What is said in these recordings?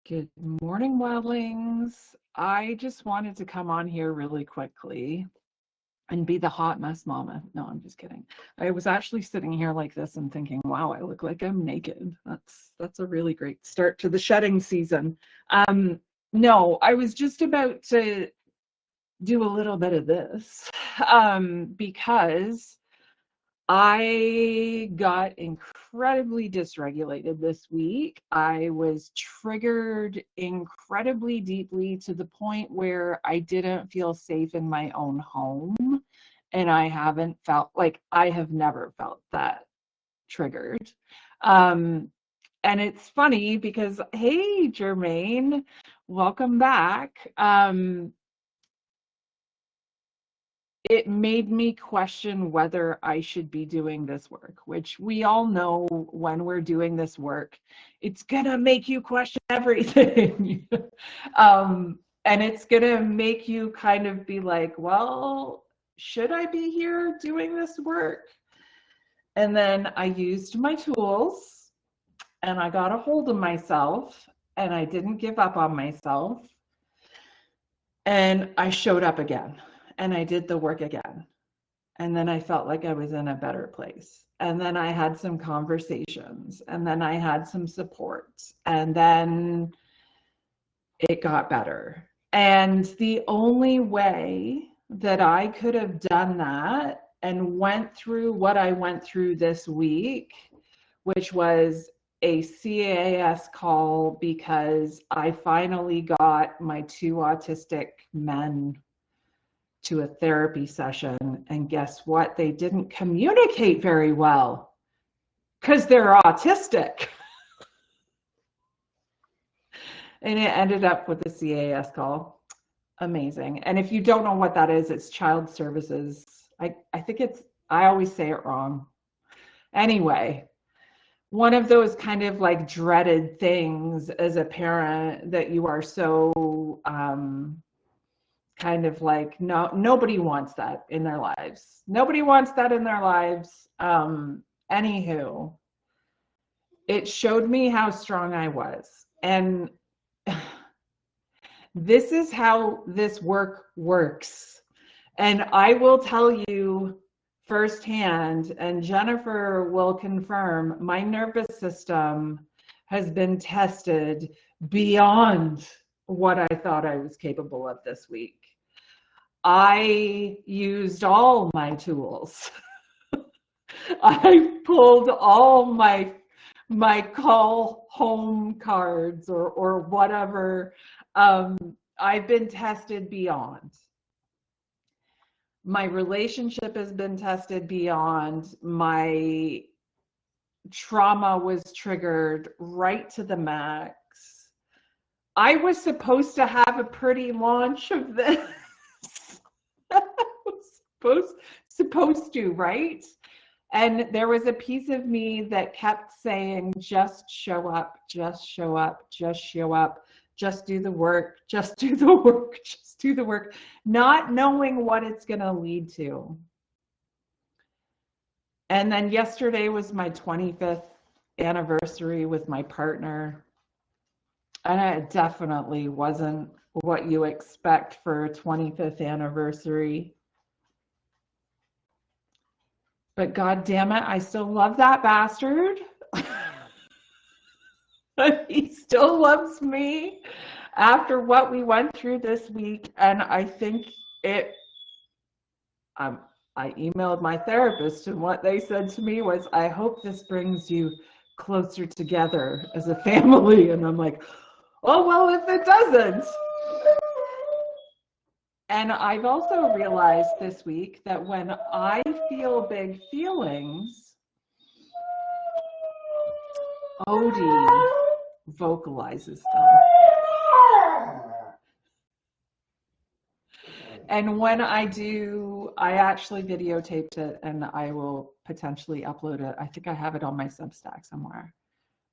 Good morning, Wildlings. I just wanted to come on here really quickly and be the hot mess mama. No, I'm just kidding. I was actually sitting here like this and thinking, wow, I look like I'm naked. That's a really great start to the shedding season. No, I was just about to do a little bit of this because I got incredibly dysregulated this week. I was triggered incredibly deeply to the point where I didn't feel safe in my own home. And I have never felt that triggered. And it's funny because, hey, Jermaine, welcome back. It made me question whether I should be doing this work, which we all know when we're doing this work, it's gonna make you question everything. And it's gonna make you kind of be like, well, should I be here doing this work? And then I used my tools and I got a hold of myself and I didn't give up on myself. And I showed up again and I did the work again. And then I felt like I was in a better place. And then I had some conversations and then I had some support and then it got better. And the only way that I could have done that and went through what I went through this week, which was a CAS call because I finally got my 2 autistic men to a therapy session, and guess what? They didn't communicate very well because they're autistic. And it ended up with a CAS call. Amazing. And if you don't know what that is, it's child services. I always say it wrong. Anyway, one of those kind of like dreaded things as a parent that you are so kind of like, no, nobody wants that in their lives. Nobody wants that in their lives. Anywho, it showed me how strong I was. And this is how this work works. And I will tell you firsthand, and Jennifer will confirm, my nervous system has been tested beyond what I thought I was capable of this week. I used all my tools. I pulled all my call home cards or whatever. I've been tested beyond. My relationship has been tested beyond. My trauma was triggered right to the max. I was supposed to have a pretty launch of this. I was supposed to, right? And there was a piece of me that kept saying, just show up, just show up, just show up, just do the work, just do the work, just do the work, not knowing what it's going to lead to. And then yesterday was my 25th anniversary with my partner. And it definitely wasn't what you expect for a 25th anniversary. But God damn it, I still love that bastard. He still loves me after what we went through this week. And I think I emailed my therapist, and what they said to me was, I hope this brings you closer together as a family. And I'm like, oh, well, if it doesn't. And I've also realized this week that when I feel big feelings, Odie vocalizes them. And when I do, I actually videotaped it and I will potentially upload it. I think I have it on my Substack somewhere.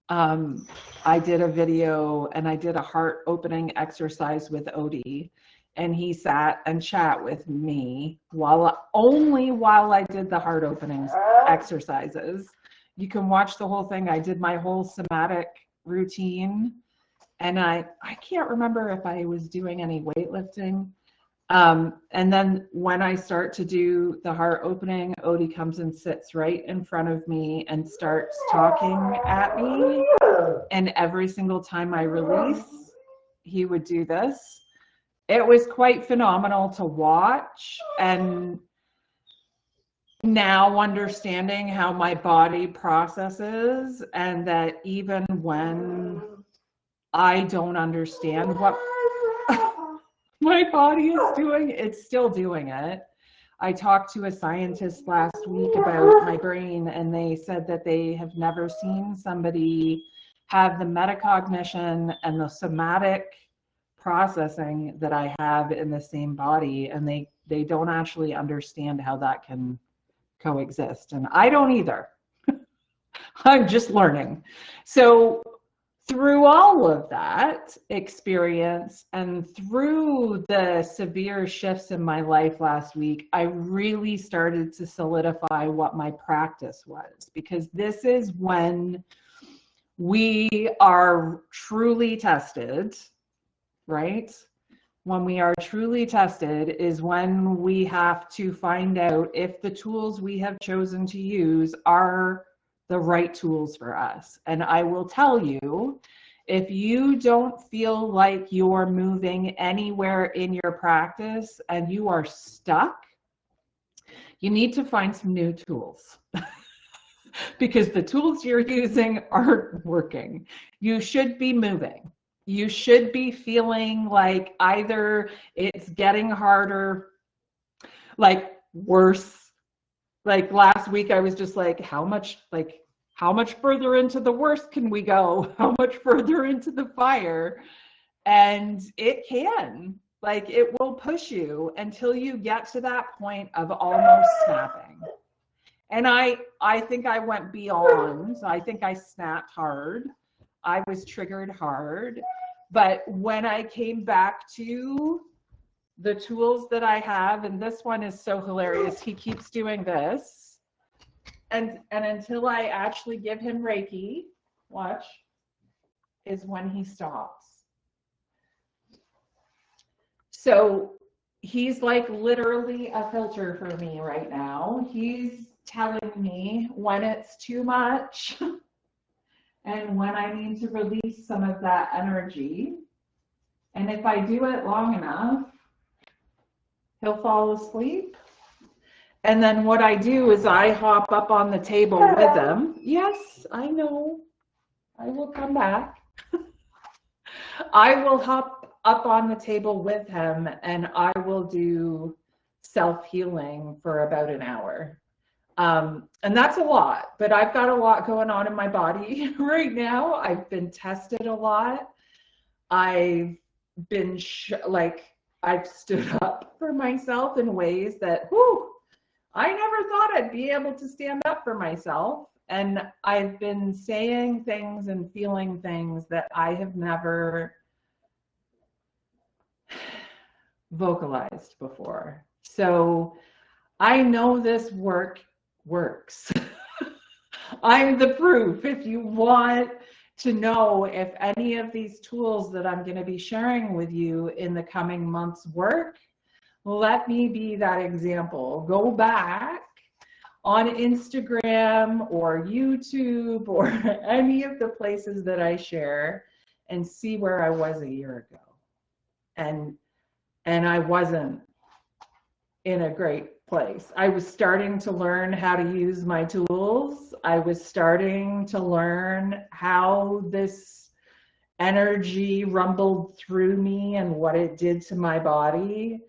I did a video and I did a heart opening exercise with Odie, and he sat and chat with me only while I did the heart opening exercises. You can watch the whole thing. I did my whole somatic routine And I can't remember if I was doing any weightlifting. And then when I start to do the heart opening, Odie comes and sits right in front of me and starts talking at me. And every single time I release, he would do this. It was quite phenomenal to watch. And now understanding how my body processes, and that even when I don't understand what my body is doing, it's still doing it. I talked to a scientist last week about my brain, and they said that they have never seen somebody have the metacognition and the somatic processing that I have in the same body, and they don't actually understand how that can coexist. And I don't either. I'm just learning. So through all of that experience and through the severe shifts in my life last week, I really started to solidify what my practice was, because this is when we are truly tested, right? When we are truly tested is when we have to find out if the tools we have chosen to use are the right tools for us. And I will tell you, if you don't feel like you're moving anywhere in your practice and you are stuck, you need to find some new tools. Because the tools you're using aren't working. You should be moving. You should be feeling like either it's getting harder, like worse. Like last week, I was just like, how much further into the worst can we go? How much further into the fire? And it can, like, it will push you until you get to that point of almost snapping. And I think I went beyond. I think I snapped hard. I was triggered hard. But when I came back to the tools that I have, and this one is so hilarious, he keeps doing this. And until I actually give him Reiki, watch, is when he stops. So he's like literally a filter for me right now. He's telling me when it's too much and when I need to release some of that energy. And if I do it long enough, he'll fall asleep. And then what I do is I hop up on the table with him. Yes, I know. I will come back. I will hop up on the table with him and I will do self-healing for about an hour. And that's a lot, but I've got a lot going on in my body right now. I've been tested a lot. I've been I've stood up for myself in ways that, I never thought I'd be able to stand up for myself. And I've been saying things and feeling things that I have never vocalized before. So I know this work works. I'm the proof. If you want to know if any of these tools that I'm going to be sharing with you in the coming months work, let me be that example. Go back on Instagram or YouTube or any of the places that I share and see where I was a year ago. And I wasn't in a great place. I was starting to learn how to use my tools. I was starting to learn how this energy rumbled through me and what it did to my body.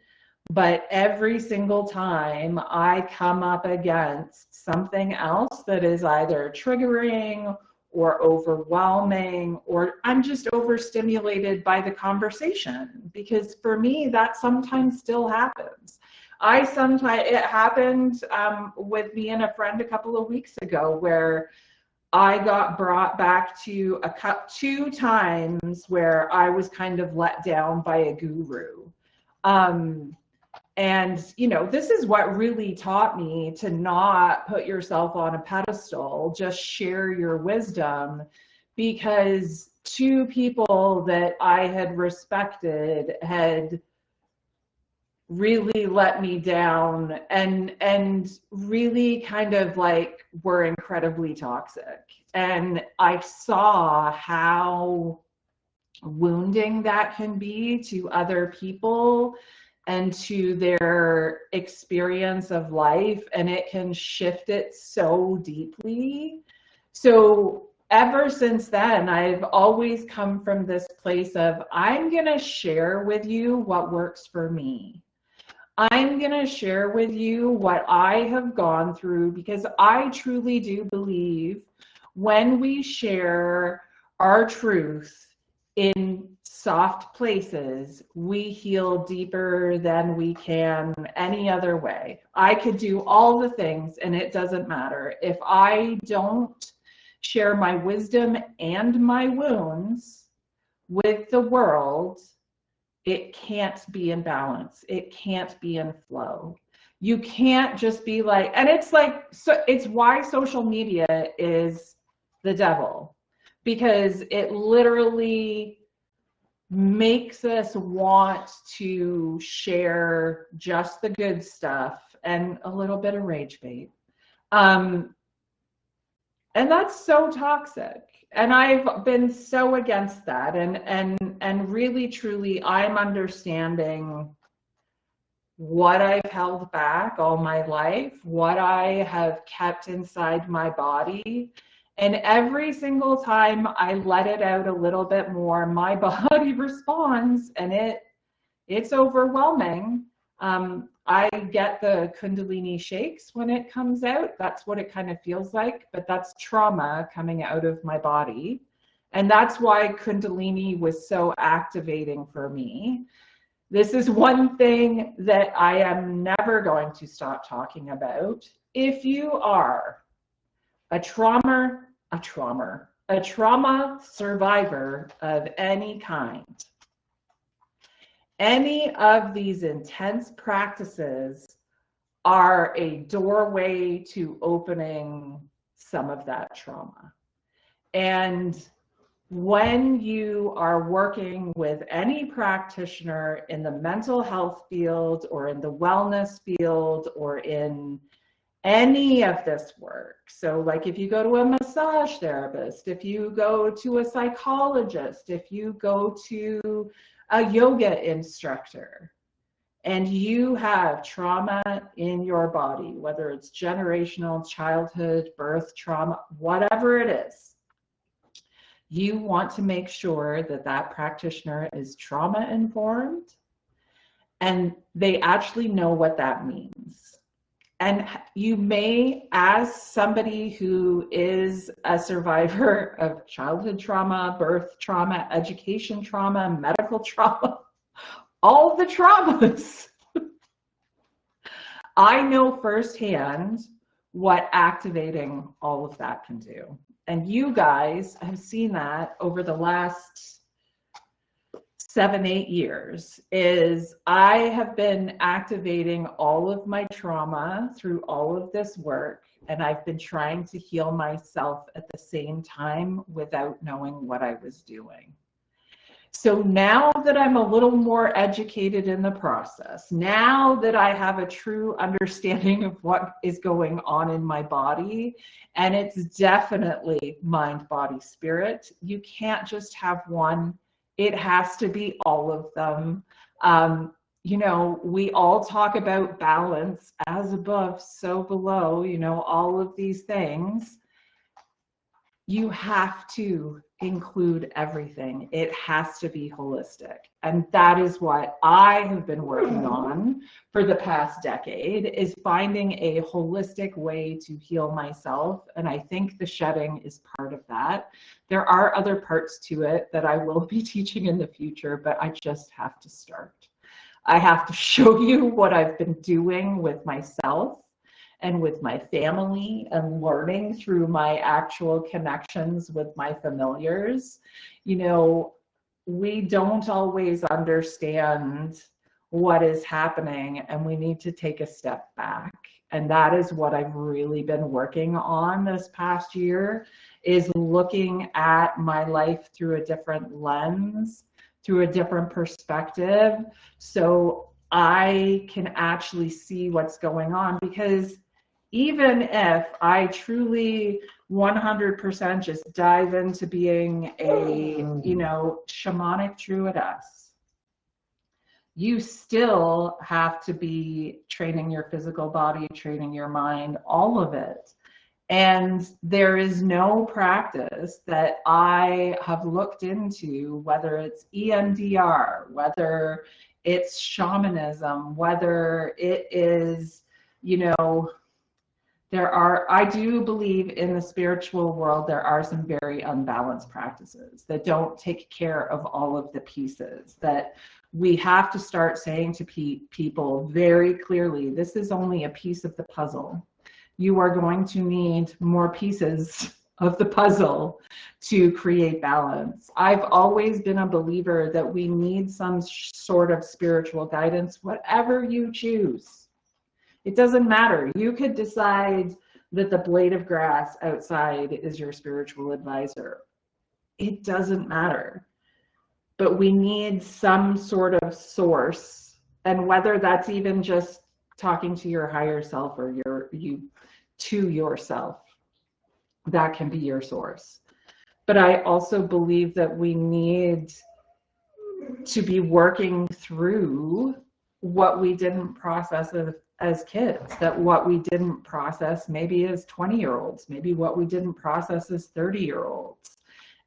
But every single time I come up against something else that is either triggering or overwhelming, or I'm just overstimulated by the conversation, because for me, that sometimes still happens. It happened with me and a friend a couple of weeks ago where I got brought back to two times where I was kind of let down by a guru. And, this is what really taught me to not put yourself on a pedestal, just share your wisdom, because two people that I had respected had really let me down and really kind of like were incredibly toxic. And I saw how wounding that can be to other people and to their experience of life, and it can shift it so deeply. So ever since then, I've always come from this place of, I'm going to share with you what works for me. I'm going to share with you what I have gone through, because I truly do believe when we share our truth in soft places, we heal deeper than we can any other way. I could do all the things and it doesn't matter. If I don't share my wisdom and my wounds with the world, it can't be in balance. It can't be in flow. You can't just be like, and it's like, so it's why social media is the devil, because it literally makes us want to share just the good stuff and a little bit of rage bait. And that's so toxic. And I've been so against that. And really, truly, I'm understanding what I've held back all my life, what I have kept inside my body. And every single time I let it out a little bit more, my body responds, and it's overwhelming. I get the Kundalini shakes when it comes out. That's what it kind of feels like, but that's trauma coming out of my body. And that's why Kundalini was so activating for me. This is one thing that I am never going to stop talking about. If you are a trauma survivor of any kind, any of these intense practices are a doorway to opening some of that trauma. And when you are working with any practitioner in the mental health field or in the wellness field or in any of this work, so like if you go to a massage therapist, if you go to a psychologist, if you go to a yoga instructor, and you have trauma in your body, whether it's generational, childhood, birth trauma, whatever it is, you want to make sure that that practitioner is trauma informed and they actually know what that means. And you may, as somebody who is a survivor of childhood trauma, birth trauma, education trauma, medical trauma, all the traumas, I know firsthand what activating all of that can do. And you guys have seen that over the last 7-8 years. Is I have been activating all of my trauma through all of this work, and I've been trying to heal myself at the same time without knowing what I was doing. So now that I'm a little more educated in the process, now that I have a true understanding of what is going on in my body, and it's definitely mind, body, spirit, you can't just have one. It has to be all of them. You know, we all talk about balance, as above, so below, you know, all of these things. You have to include everything. It has to be holistic. And that is what I have been working on for the past decade, is finding a holistic way to heal myself. And I think the shedding is part of that. There are other parts to it that I will be teaching in the future, but I just have to start. I have to show you what I've been doing with myself and with my family, and learning through my actual connections with my familiars. You know, we don't always understand what is happening, and we need to take a step back. And that is what I've really been working on this past year, is looking at my life through a different lens, through a different perspective, so I can actually see what's going on. Because even if I truly 100% just dive into being a, shamanic druidess, you still have to be training your physical body, training your mind, all of it. And there is no practice that I have looked into, whether it's EMDR, whether it's shamanism, whether it is, I do believe in the spiritual world, there are some very unbalanced practices that don't take care of all of the pieces, that we have to start saying to people very clearly, this is only a piece of the puzzle. You are going to need more pieces of the puzzle to create balance. I've always been a believer that we need some sort of spiritual guidance, whatever you choose. It doesn't matter. You could decide that the blade of grass outside is your spiritual advisor. It doesn't matter. But we need some sort of source, and whether that's even just talking to your higher self or to yourself, that can be your source. But I also believe that we need to be working through what we didn't process as kids, that what we didn't process maybe as 20-year-olds, maybe what we didn't process as 30-year-olds.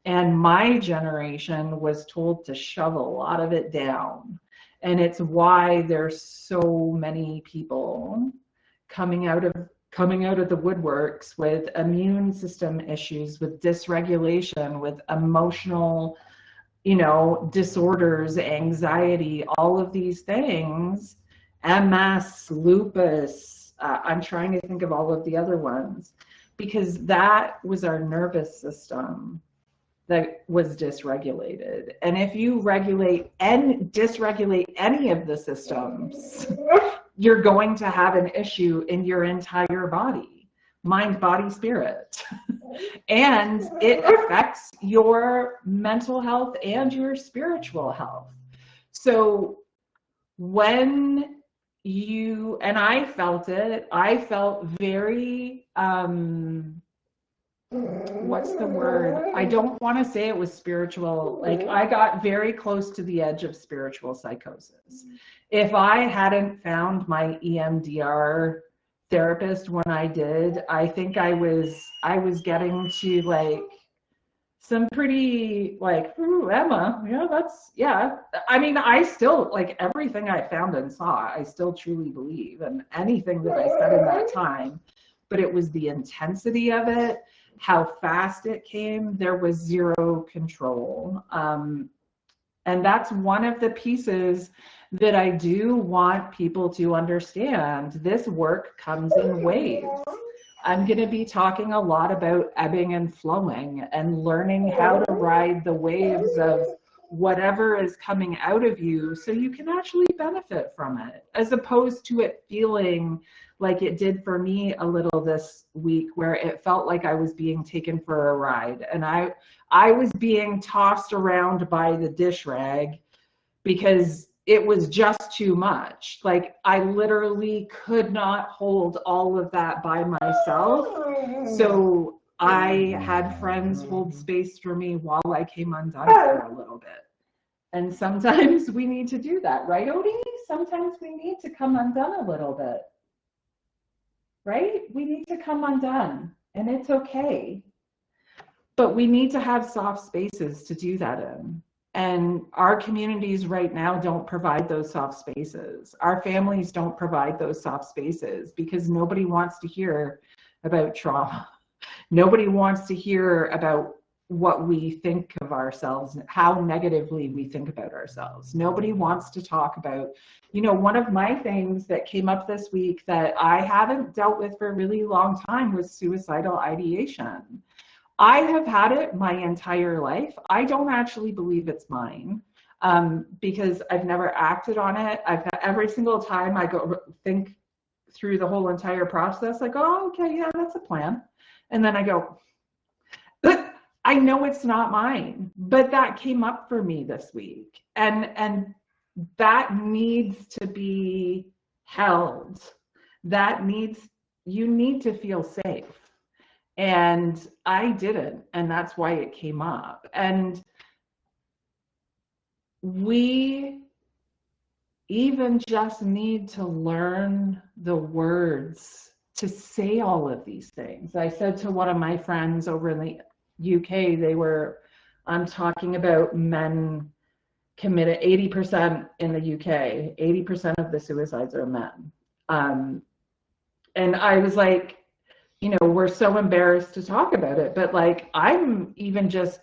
And my generation was told to shove a lot of it down. And it's why there's so many people coming out of the woodworks with immune system issues, with dysregulation, with emotional, disorders, anxiety, all of these things, MS, lupus, I'm trying to think of all of the other ones, because that was our nervous system that was dysregulated. And if you regulate and dysregulate any of the systems, you're going to have an issue in your entire body, mind, body, spirit. And it affects your mental health and your spiritual health. So when and I felt it, I felt very, what's the word? I don't want to say it was spiritual. Like, I got very close to the edge of spiritual psychosis. If I hadn't found my EMDR therapist when I did, I think I was getting to like some pretty like, ooh, Emma, I mean, I still, like, everything I found and saw, I still truly believe, and anything that I said in that time, but it was the intensity of it, how fast it came. There was zero control. And that's one of the pieces that I do want people to understand. This work comes in waves. I'm going to be talking a lot about ebbing and flowing and learning how to ride the waves of whatever is coming out of you so you can actually benefit from it, as opposed to it feeling like it did for me a little this week, where it felt like I was being taken for a ride, and I was being tossed around by the dish rag because it was just too much. Like, I literally could not hold all of that by myself. So I had friends hold space for me while I came undone for a little bit. And sometimes we need to do that, right, Odie? Sometimes we need to come undone a little bit, right? We need to come undone, and it's okay. But we need to have soft spaces to do that in. And our communities right now don't provide those soft spaces. Our families don't provide those soft spaces because nobody wants to hear about trauma. Nobody wants to hear about what we think of ourselves, how negatively we think about ourselves. Nobody wants to talk about, one of my things that came up this week that I haven't dealt with for a really long time was suicidal ideation. I have had it my entire life. I don't actually believe it's mine. because I've never acted on it. Every single time I go think through the whole entire process, I go, oh, okay, yeah, that's a plan. And then I go, but I know it's not mine, but that came up for me this week. And that needs to be held. You need to feel safe. And I didn't, and that's why it came up. And we even just need to learn the words to say all of these things. I said to one of my friends over in the UK, they were talking about men committed 80% in the UK, 80% of the suicides are men. And I was like, we're so embarrassed to talk about it, but like, I'm even just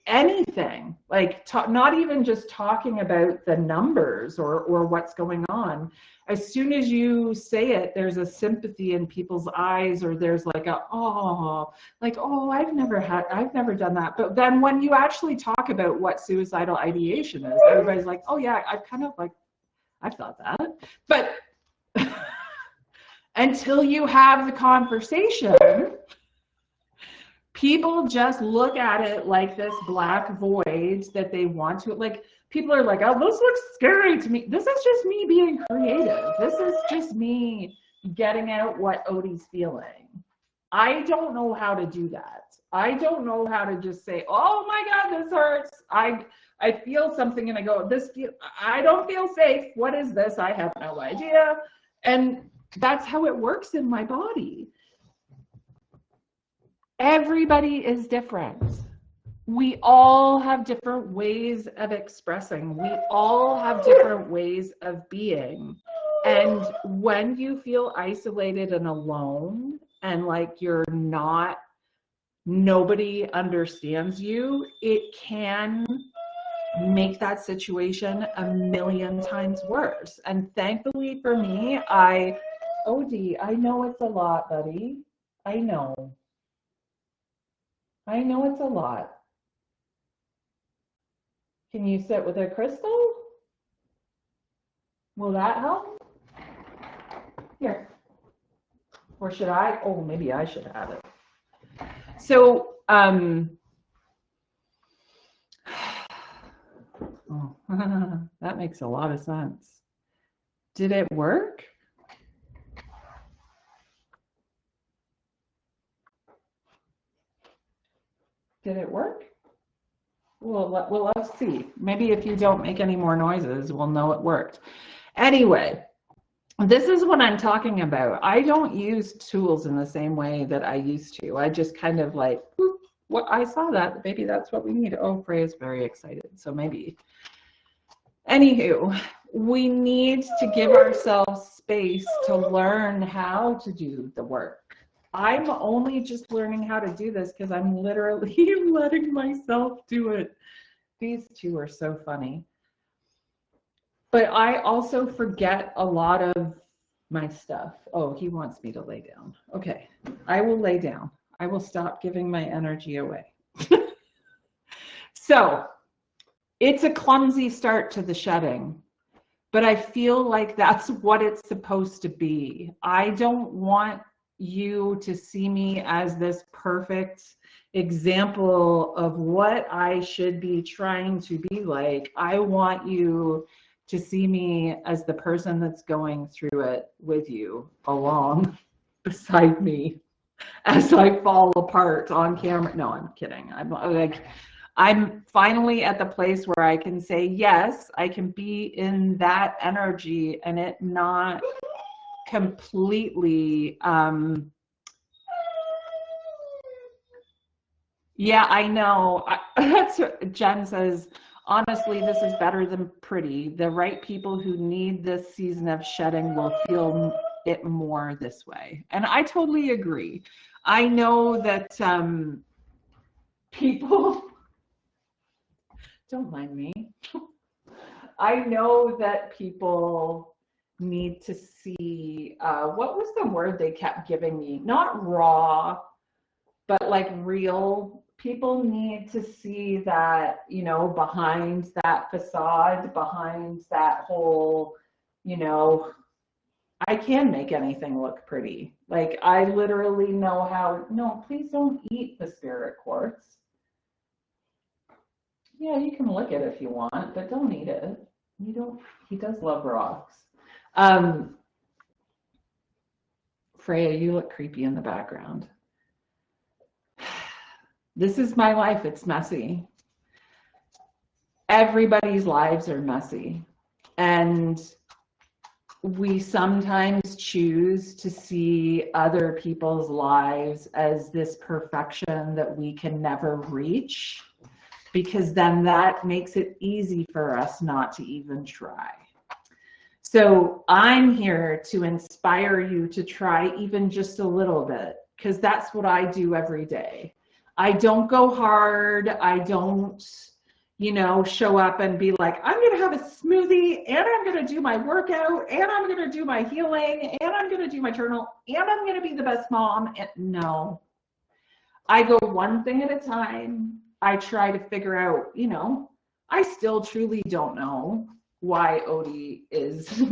anything, like not even just talking about the numbers or what's going on. As soon as you say it, there's a sympathy in people's eyes, or there's like I've never done that. But then when you actually talk about what suicidal ideation is, everybody's like, oh yeah, I've thought that. But until you have the conversation, people just look at it like this black void that they want to, like, people are like, oh, this looks scary to me. This is just me being creative. This is just me getting out what Odie's feeling. I don't know how to do that. I don't know how to just say, oh my God, this hurts. I feel something and I go, I don't feel safe. What is this? I have no idea. And that's how it works in my body. Everybody is different. We all have different ways of expressing. We all have different ways of being. And when you feel isolated and alone and like nobody understands you, it can make that situation a million times worse. And thankfully for me, Odie, I know it's a lot, buddy. I know it's a lot. Can you sit with a crystal? Will that help? Here. Or should I? Oh, maybe I should have it. So, that makes a lot of sense. Did it work? Did it work? Well, let's see. Maybe if you don't make any more noises, we'll know it worked. Anyway, this is what I'm talking about. I don't use tools in the same way that I used to. I just kind of like, what I saw that, maybe that's what we need. Oh, Freya's very excited. So maybe. Anywho, we need to give ourselves space to learn how to do the work. I'm only just learning how to do this because I'm literally letting myself do it. These two are so funny. But I also forget a lot of my stuff. Oh, he wants me to lay down. Okay, I will lay down. I will stop giving my energy away. So, it's a clumsy start to the shedding, but I feel like that's what it's supposed to be. I don't want you to see me as this perfect example of what I should be trying to be like. I want you to see me as the person that's going through it with you, along beside me as I fall apart on camera. No, I'm kidding. I'm finally at the place where I can say, yes, I can be in that energy and it not completely, yeah, I know. That's what Jen says. Honestly, this is better than pretty. The right people who need this season of shedding will feel it more this way. And I totally agree. I know that people, don't mind me. I know that people need to see, what was the word they kept giving me? Not raw, but like real people need to see that, you know, behind that facade, behind that whole, you know, I can make anything look pretty. Like, I literally know how, no, please don't eat the spirit quartz. Yeah, you can lick it if you want, but don't eat it. You don't, he does love rocks. Freya, you look creepy in the background. This is my life, it's messy. Everybody's lives are messy. And we sometimes choose to see other people's lives as this perfection that we can never reach, because then that makes it easy for us not to even try. So I'm here to inspire you to try even just a little bit, because that's what I do every day. I don't go hard. I don't, you know, show up and be like, I'm going to have a smoothie, and I'm going to do my workout, and I'm going to do my healing, and I'm going to do my journal, and I'm going to be the best mom. And no, I go one thing at a time. I try to figure out, you know, I still truly don't know why Odie is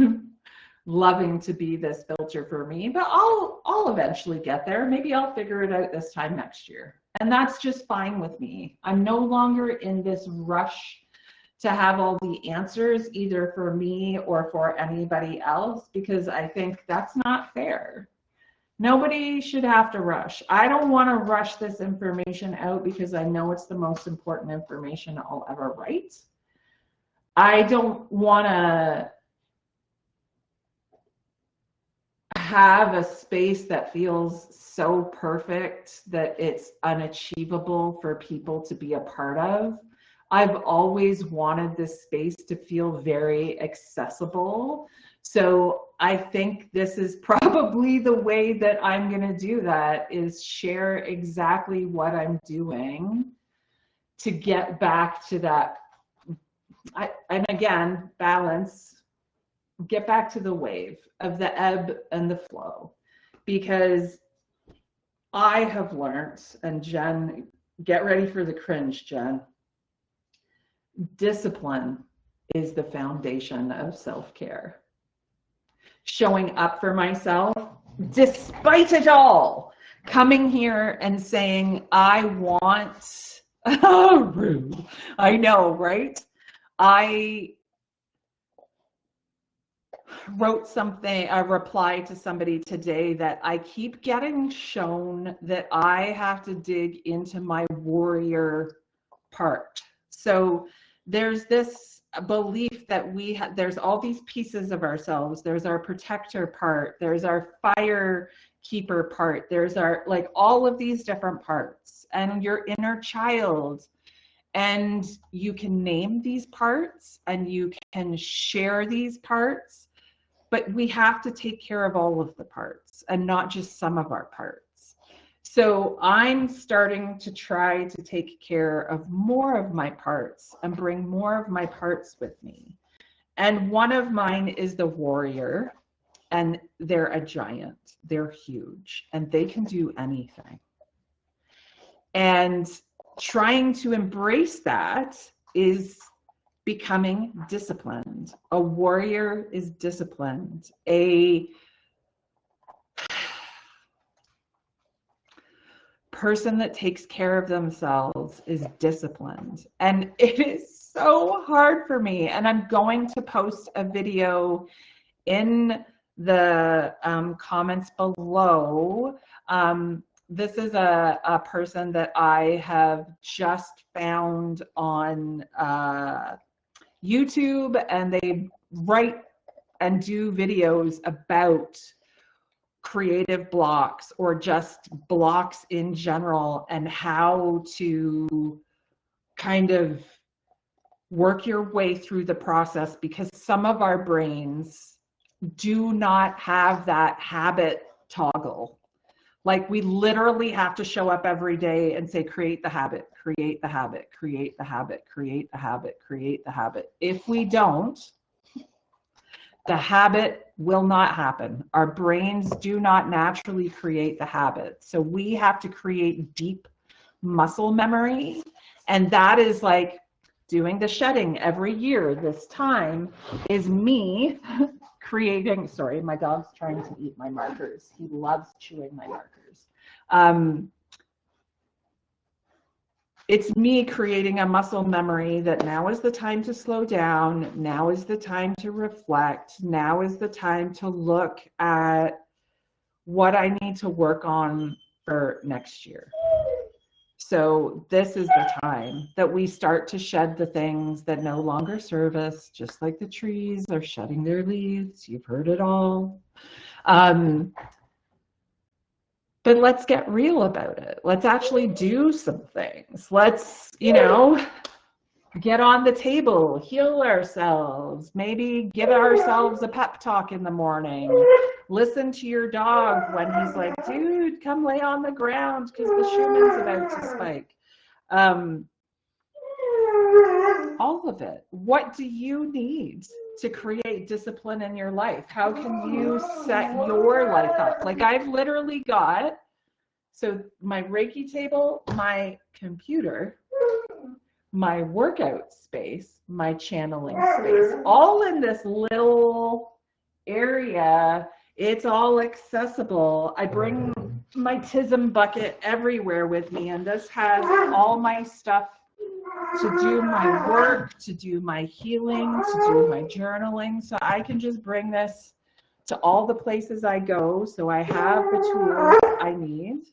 loving to be this filter for me, but I'll eventually get there. Maybe I'll figure it out this time next year. And that's just fine with me. I'm no longer in this rush to have all the answers, either for me or for anybody else, because I think that's not fair. Nobody should have to rush. I don't want to rush this information out because I know it's the most important information I'll ever write. I don't want to have a space that feels so perfect that it's unachievable for people to be a part of. I've always wanted this space to feel very accessible. So I think this is probably the way that I'm going to do that, is share exactly what I'm doing to get back to that. And again, balance, get back to the wave of the ebb and the flow, because I have learned, and Jen, get ready for the cringe, Jen. Discipline is the foundation of self-care. Showing up for myself, despite it all, coming here and saying, I want, oh, rude. I know, right? I wrote something, a reply to somebody today, that I keep getting shown that I have to dig into my warrior part. So there's this belief that we have, there's all these pieces of ourselves. There's our protector part, there's our fire keeper part, there's our, like, all of these different parts, and your inner child. And you can name these parts and you can share these parts, but we have to take care of all of the parts and not just some of our parts. So I'm starting to try to take care of more of my parts and bring more of my parts with me. And one of mine is the warrior, and they're a giant. They're huge and they can do anything. And trying to embrace that is becoming disciplined. A warrior is disciplined. A person that takes care of themselves is disciplined. And it is so hard for me. And I'm going to post a video in the comments below. This is a person that I have just found on YouTube, and they write and do videos about creative blocks or just blocks in general, and how to kind of work your way through the process, because some of our brains do not have that habit toggle. Like, we literally have to show up every day and say, create the habit, create the habit, create the habit, create the habit, create the habit. If we don't, the habit will not happen. Our brains do not naturally create the habit. So we have to create deep muscle memory. And that is like doing the shedding every year. This time is me creating, sorry, my dog's trying to eat my markers. He loves chewing my markers. It's me creating a muscle memory that now is the time to slow down. Now is the time to reflect. Now is the time to look at what I need to work on for next year. So this is the time that we start to shed the things that no longer serve us, just like the trees are shedding their leaves. You've heard it all. But let's get real about it. Let's actually do some things. Let's, get on the table, heal ourselves, maybe give ourselves a pep talk in the morning. Listen to your dog when he's like, dude, come lay on the ground because the Schumann's about to spike. All of it. What do you need to create discipline in your life? How can you set your life up? Like I've literally got, so my Reiki table, my computer, my workout space, my channeling space, all in this little area. It's all accessible. I bring my TISM bucket everywhere with me, and this has all my stuff to do my work, to do my healing, to do my journaling. So I can just bring this to all the places I go. So I have the tools I need.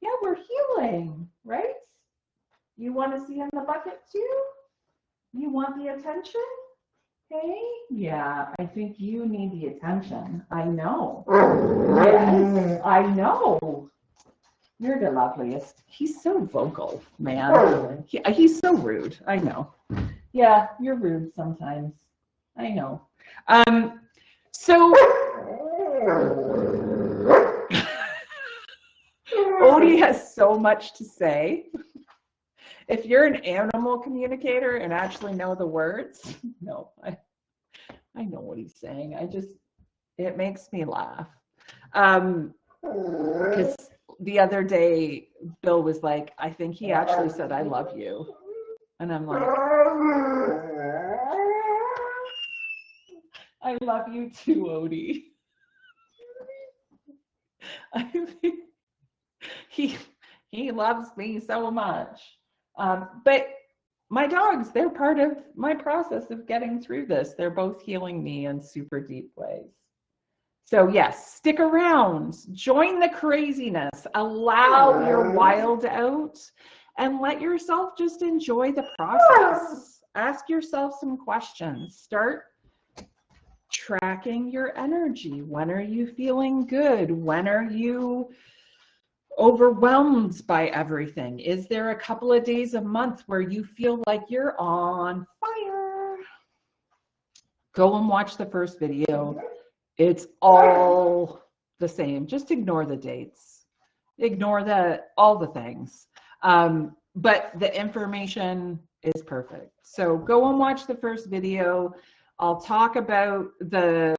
Yeah, we're healing, right? You want to see in the bucket too? You want the attention? Hey? Yeah, I think you need the attention. I know. Yes, I know. You're the loveliest. He's so vocal, man. He's so rude. I know. Yeah, you're rude sometimes. I know. So Odie has so much to say. If you're an animal communicator and actually know the words, no, I know what he's saying. It makes me laugh. Because the other day, Bill was like, I think he actually said, I love you. And I'm like, I love you too, Odie. I think he loves me so much. But my dogs, they're part of my process of getting through this. They're both healing me in super deep ways. So yes, stick around, join the craziness, allow your wild out, and let yourself just enjoy the process. Ask yourself some questions. Start tracking your energy. When are you feeling good? When are you overwhelmed by everything? Is there a couple of days a month where you feel like you're on fire? Go and watch the first video. It's all the same. Just ignore the dates. Ignore all the things. But the information is perfect. So go and watch the first video. I'll talk about the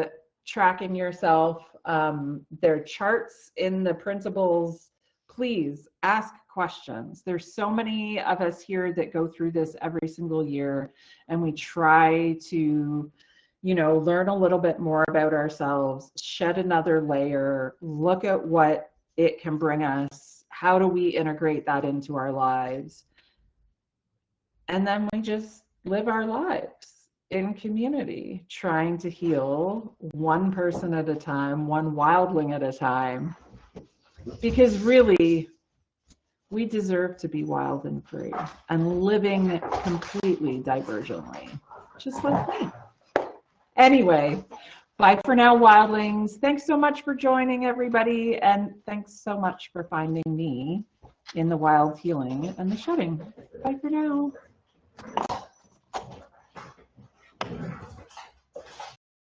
tracking yourself. There are charts in the principles. Please ask questions. There's so many of us here that go through this every single year, and we try to, learn a little bit more about ourselves, shed another layer, look at what it can bring us. How do we integrate that into our lives? And then we just live our lives in community, trying to heal one person at a time, one wildling at a time. Because really, we deserve to be wild and free and living completely divergently, just like me. Anyway, bye for now, wildlings. Thanks so much for joining, everybody. And thanks so much for finding me in the wild healing and the shedding. Bye for now.